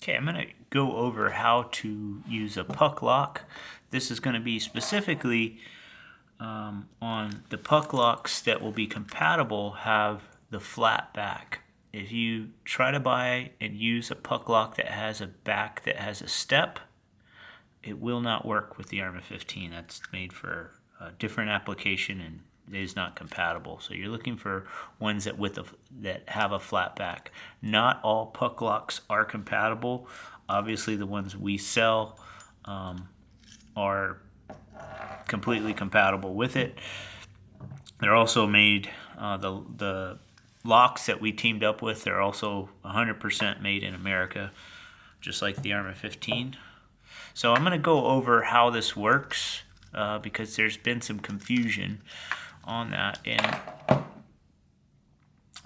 Okay, I'm going to go over how to use a puck lock. This is going to be specifically on the puck locks that will be compatible have the flat back. If you try to buy and use a puck lock that has a back that has a step, it will not work with the ARma15. That's made for a different application and is not compatible. So you're looking for ones that have a flat back. Not all puck locks are compatible. Obviously, the ones we sell are completely compatible with it. They're also made the locks that we teamed up with. They're also 100% made in America, just like the ARma15. So I'm going to go over how this works because there's been some confusion on that. And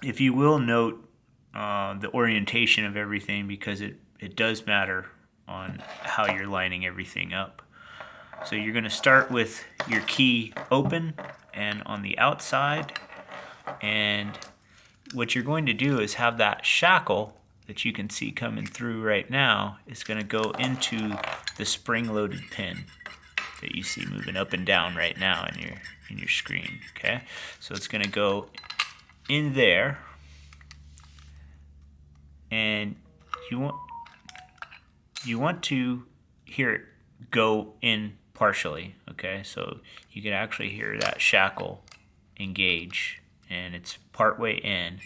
if you will note the orientation of everything, because it does matter on how you're lining everything up. So you're going to start with your key open and on the outside, and what you're going to do is have that shackle that you can see coming through right now is going to go into the spring-loaded pin that you see moving up and down right now in your screen. Okay, so it's going to go in there, and you want to hear it go in partially. Okay, so you can actually hear that shackle engage, and it's partway in,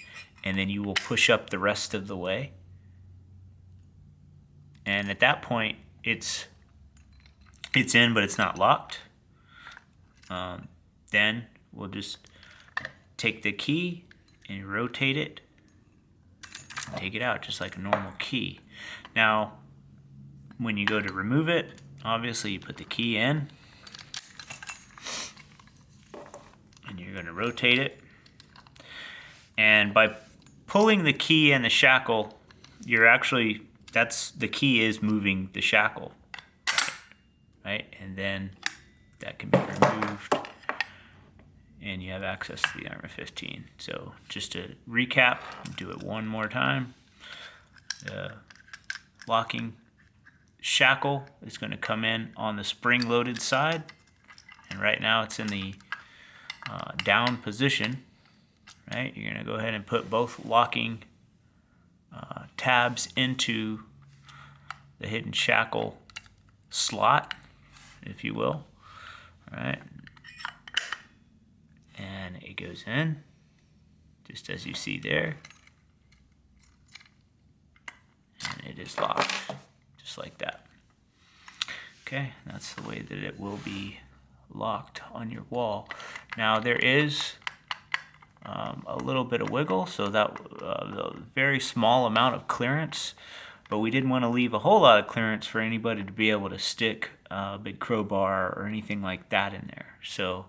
and then you will push up the rest of the way, and at that point it's in, but it's not locked. Then we'll just take the key and rotate it, take it out just like a normal key. Now when you go to remove it, obviously you put the key in and you're going to rotate it, and by pulling the key and the shackle, the key is moving the shackle, right? And then that can be removed and you have access to the ARma15. So just to recap, do it one more time. The locking shackle is going to come in on the spring-loaded side, and right now it's in the down position. Right, you're going to go ahead and put both locking tabs into the hidden shackle slot, if you will. All right, and it goes in just as you see there, and it is locked just like that. Okay, that's the way that it will be locked on your wall. Now there is a little bit of wiggle, so that a very small amount of clearance, but we didn't want to leave a whole lot of clearance for anybody to be able to stick a big crowbar or anything like that in there. So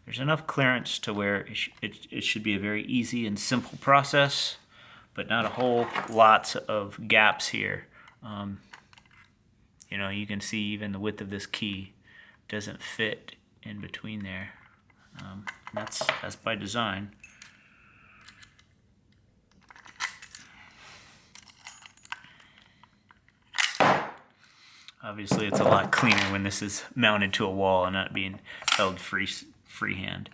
there's enough clearance to where it should be a very easy and simple process, but not a whole lots of gaps here. You know, you can see even the width of this key doesn't fit in between there. That's by design. Obviously, it's a lot cleaner when this is mounted to a wall and not being held freehand.